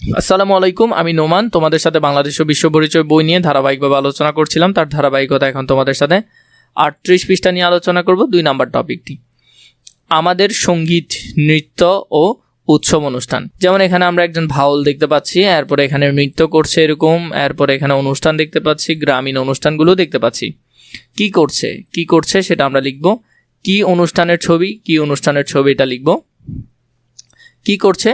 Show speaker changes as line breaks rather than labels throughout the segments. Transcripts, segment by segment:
আসসালামু আলাইকুম, আমি নোমান তোমাদের সাথে বাংলাদেশ ও বিশ্ব পরিচয় বই নিয়ে ধারাবাহিকভাবে আলোচনা করছিলাম। তার ধারাবাহিকতা এখন তোমাদের সাথে 38 পৃষ্ঠা নিয়ে আলোচনা করব। 2 নাম্বার টপিকটি আমাদের সঙ্গীত, নৃত্য ও উৎসব অনুষ্ঠান। যেমন এখানে আমরা একজন ভাওল দেখতে পাচ্ছি, এরপরে এখানে নৃত্য করছে এরকম, এরপরে এখানে অনুষ্ঠান দেখতে পাচ্ছি, গ্রামীণ অনুষ্ঠানগুলো দেখতে পাচ্ছি। কি করছে সেটা আমরা লিখব। কি অনুষ্ঠানের ছবি এটা লিখব। কি করছে,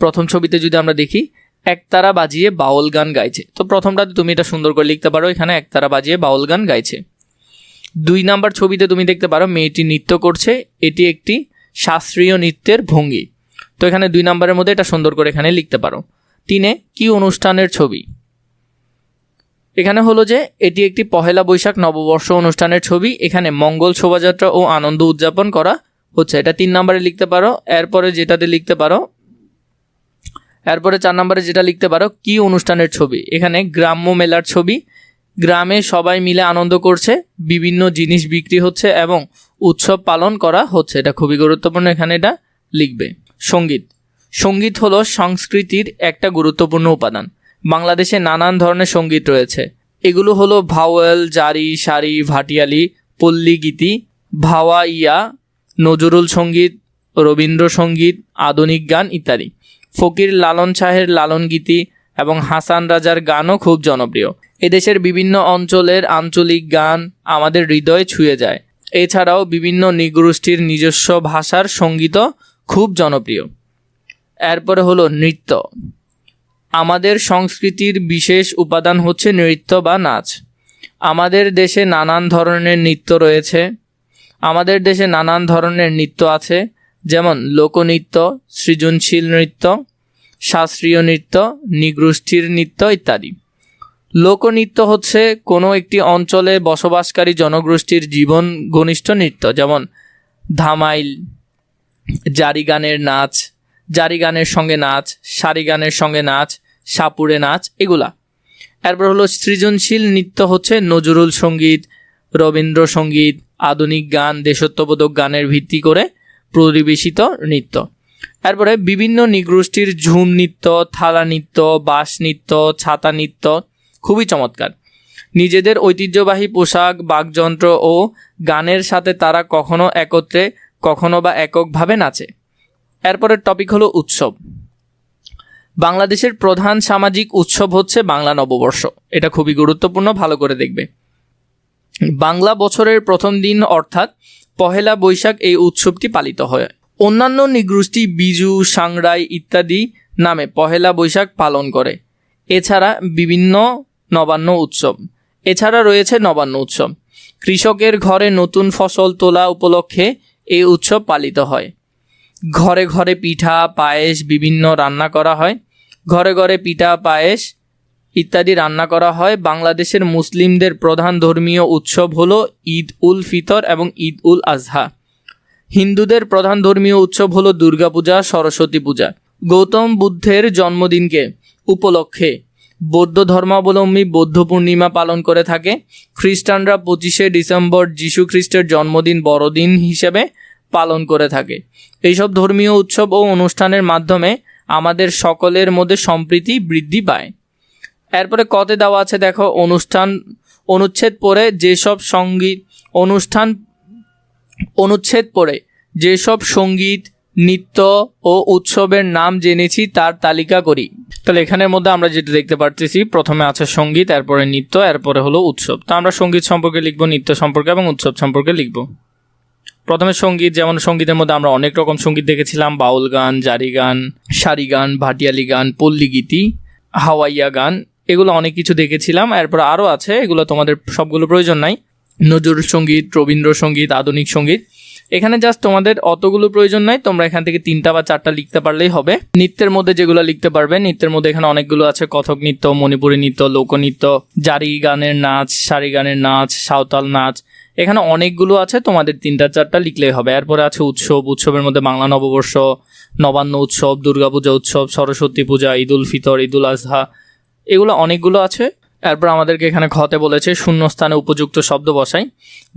প্রথম ছবিতে যদি আমরা দেখি একতারা বাজিয়ে বাউল গান গাইছে, তো প্রথমটাতে তুমি এটা সুন্দর করে লিখতে পারো, এখানে একতারা বাজিয়ে বাউল গান গাইছে। 2 নাম্বার ছবিতে তুমি দেখতে পারো মেয়েটি নৃত্য করছে, এটি একটি শাস্ত্রীয় নৃত্যের ভঙ্গি, তো এখানে 2 নাম্বারের মধ্যে এটা সুন্দর করে এখানে লিখতে পারো। 3 কি অনুষ্ঠানের ছবি, এখানে হলো যে এটি একটি পহেলা বৈশাখ নববর্ষ অনুষ্ঠানের ছবি, এখানে মঙ্গল শোভাযাত্রা ও আনন্দ উদযাপন করা হচ্ছে, এটা 3 নাম্বারে লিখতে পারো। এরপরে 4 নম্বরে যেটা লিখতে পারো কি অনুষ্ঠানের ছবি, এখানে গ্রাম্য মেলার ছবি, গ্রামে সবাই মিলে আনন্দ করছে, বিভিন্ন জিনিস বিক্রি হচ্ছে এবং উৎসব পালন করা হচ্ছে, এটা খুবই গুরুত্বপূর্ণ, এখানে এটা লিখবে। সঙ্গীত হলো সংস্কৃতির একটা গুরুত্বপূর্ণ উপাদান। বাংলাদেশে নানান ধরনের সঙ্গীত রয়েছে, এগুলো হলো ভাওয়াল, জারি, সারি, ভাটিয়ালি, পল্লী গীতি, ভাওয়াইয়া, নজরুল সঙ্গীত, রবীন্দ্রসঙ্গীত, আধুনিক গান ইত্যাদি। ফকির লালন শাহের লালন গীতি এবং হাসান রাজার গানও খুব জনপ্রিয়। এদেশের বিভিন্ন অঞ্চলের আঞ্চলিক গান আমাদের হৃদয়ে ছুঁয়ে যায়। এছাড়াও বিভিন্ন নৃগোষ্ঠীর নিজস্ব ভাষার সঙ্গীতও খুব জনপ্রিয়। এরপরে হলো নৃত্য। আমাদের সংস্কৃতির বিশেষ উপাদান হচ্ছে নৃত্য বা নাচ। আমাদের দেশে নানান ধরনের নৃত্য আছে, যেমন লোকনৃত্য, সৃজনশীল নৃত্য, শাস্ত্রীয় নৃত্য, নৃগোষ্ঠীর নৃত্য ইত্যাদি। লোকনৃত্য হচ্ছে কোনো একটি অঞ্চলে বসবাসকারী জনগোষ্ঠীর জীবন ঘনিষ্ঠ নৃত্য, যেমন ধামাইল, জারি গানের সঙ্গে নাচ, সারি গানের সঙ্গে নাচ, সাপুড়ে নাচ, এগুলা। এরপর হলো সৃজনশীল নৃত্য হচ্ছে নজরুল সঙ্গীত, রবীন্দ্রসঙ্গীত, আধুনিক গান, দেশাত্মবোধক গানের ভিত্তি করে পরিবেশিত নৃত্য। এরপরে বিভিন্ন নৃগোষ্ঠীর ঝুম নৃত্য, থালা নৃত্য, বাঁশ নৃত্য, ছাতা নৃত্য খুবই চমৎকার। নিজেদের ঐতিহ্যবাহী পোশাক, বাদ্যযন্ত্র ও গানের সাথে তারা কখনো একত্রে কখনো বা এককভাবে নাচে। এরপরের টপিক হলো উৎসব। বাংলাদেশের প্রধান সামাজিক উৎসব হচ্ছে বাংলা নববর্ষ, এটা খুবই গুরুত্বপূর্ণ, ভালো করে দেখবে। বাংলা বছরের প্রথম দিন অর্থাৎ পহেলা বৈশাখ এই উৎসবটি পালিত হয়। অন্যান্য নৃগোষ্ঠী বিজু, সাংরাই ইত্যাদি নামে পহেলা বৈশাখ পালন করে। এছাড়া রয়েছে নবান্ন উৎসব। কৃষকের ঘরে নতুন ফসল তোলা উপলক্ষে এই উৎসব পালিত হয়। ঘরে ঘরে পিঠা, পায়েস ইত্যাদি রান্না করা হয়। বাংলাদেশের মুসলিমদের প্রধান ধর্মীয় উৎসব হলো ঈদ উল ফিতর এবং ঈদ উল আজহা। হিন্দুদের প্রধান ধর্মীয় উৎসব হলো দুর্গাপূজা, সরস্বতী পূজা। গৌতম বুদ্ধের জন্মদিনকে উপলক্ষে বৌদ্ধ ধর্মাবলম্বী বৌদ্ধ পূর্ণিমা পালন করে থাকে। খ্রিস্টানরা 25শে ডিসেম্বর যীশু খ্রিস্টের জন্মদিন বড়দিন হিসেবে পালন করে থাকে। এইসব ধর্মীয় উৎসব ও অনুষ্ঠানের মাধ্যমে আমাদের সকলের মধ্যে সম্প্রীতি বৃদ্ধি পায়। এরপরে কতে দেওয়া আছে দেখো, অনুচ্ছেদ পড়ে যেসব সঙ্গীত, নৃত্য ও উৎসবের নাম জেনেছি তার তালিকা করি। তাহলে এখানের মধ্যে আমরা যেটা দেখতে পারতেছি, প্রথমে আছে সঙ্গীত, এরপরে নৃত্য, এরপরে হলো উৎসব। তো আমরা সঙ্গীত সম্পর্কে লিখবো, নৃত্য সম্পর্কে এবং উৎসব সম্পর্কে লিখবো। প্রথমে সঙ্গীত, যেমন সঙ্গীতের মধ্যে আমরা অনেক রকম সঙ্গীত দেখেছিলাম, বাউল গান, জারি গান, সারি গান, ভাটিয়ালি গান, পল্লী গীতি, হাওয়াইয়া গান, এগুলো অনেক কিছু দেখেছিলাম। এরপর আরও আছে, এগুলো তোমাদের সবগুলো প্রয়োজন নাই। নজরুল সঙ্গীত, রবীন্দ্রসঙ্গীত, আধুনিক সঙ্গীত, এখানে জাস্ট তোমাদের অতগুলো প্রয়োজন নাই, তোমরা এখান থেকে 3টা বা 4টা লিখতে পারলেই হবে। নৃত্যের মধ্যে যেগুলো লিখতে পারবে, নৃত্যের মধ্যে এখানে অনেকগুলো আছে, কথক নৃত্য, মণিপুরী নৃত্য, লোকনৃত্য, জারি গানের নাচ, সারি গানের নাচ, সাঁওতাল নাচ, এখানে অনেকগুলো আছে, তোমাদের 3টা 4টা লিখলেই হবে। এরপরে আছে উৎসবের মধ্যে বাংলা নববর্ষ, নবান্ন উৎসব, দুর্গাপূজা উৎসব, সরস্বতী পূজা, ঈদ উল ফিতর, ঈদ উল আজহা, এগুলো অনেকগুলো আছে। এরপর আমাদেরকে এখানে খতে বলেছে শূন্যস্থানে উপযুক্ত শব্দ বসাই।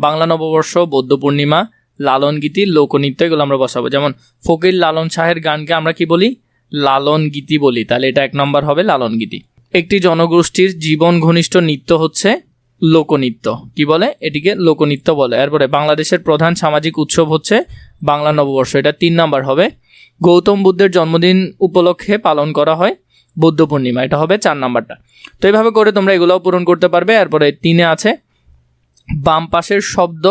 বাংলা নববর্ষ, বৌদ্ধ পূর্ণিমা, লালন গীতি, লোকনৃত্য, এগুলো আমরা বসাবো। যেমন ফকির লালন শাহের গানকে আমরা কি বলি? লালন গীতি বলি, তাহলে এটা 1 নম্বর হবে লালন গীতি। একটি জনগোষ্ঠীর জীবন ঘনিষ্ঠ নৃত্য হচ্ছে লোকনৃত্য। কি বলে? এটিকে লোকনৃত্য বলে। এরপরে বাংলাদেশের প্রধান সামাজিক উৎসব হচ্ছে বাংলা নববর্ষ, এটা 3 নম্বর হবে। গৌতম বুদ্ধের জন্মদিন উপলক্ষে পালন করা হয় বুদ্ধ পূর্ণিমা, এটা হবে 4 নম্বরটা। তো এইভাবে করে তোমরা এগুলোও পূরণ করতে পারবে। এরপরে 3-এ আছে বাম পাশের শব্দ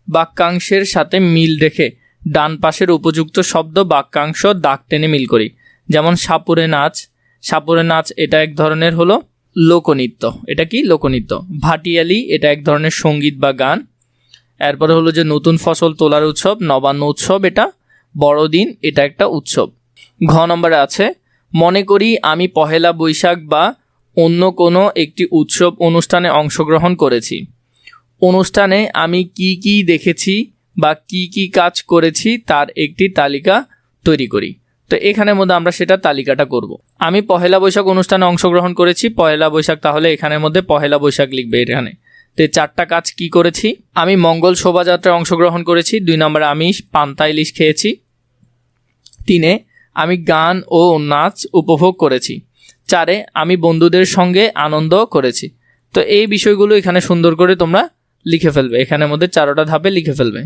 বাক্যাংশের সাথে মিল রেখে ডান পাশের উপযুক্ত শব্দ বাক্যাংশ দাগ টেনে মিল করি। যেমন সাপুরে নাচ, সাপুরে নাচ এটা এক ধরনের হলো লোকনৃত্য। এটা কি? লোকনৃত্য। ভাটিয়ালি এটা এক ধরনের সঙ্গীত বা গান। এরপরে হলো যে নতুন ফসল তোলার উৎসব, নবান্ন উৎসব, এটা বড়দিন, এটা একটা উৎসব। ঘ নম্বরে আছে মনে করি আমি পহেলা বৈশাখ বা অন্য কোনো একটি উৎসব অনুষ্ঠানে অংশগ্রহণ করেছি। অনুষ্ঠানে আমি কি কি দেখেছি বা কি কি কাজ করেছি তার একটি তালিকা তৈরি করি। তো এখানের মধ্যে আমরা সেটা তালিকাটা করব। আমি পহেলা বৈশাখ অনুষ্ঠানে অংশগ্রহণ করেছি, পহেলা বৈশাখ, তাহলে এখানের মধ্যে পহেলা বৈশাখ লিখবে এখানে। তো 4টা কাজ কি করেছি? আমি মঙ্গল শোভাযাত্রায় অংশগ্রহণ করেছি। 2 নম্বরে আমি পান্তা ইলিশ খেয়েছি। 3-এ আমি গান ও নাচ উপভোগ করেছি। 4-এ আমি বন্ধুদের সঙ্গে আনন্দ করেছি। তো এই বিষয়গুলো এখানে সুন্দর করে তোমরা লিখে ফেলবে, এখানের মধ্যে 4টা ধাপে লিখে ফেলবে।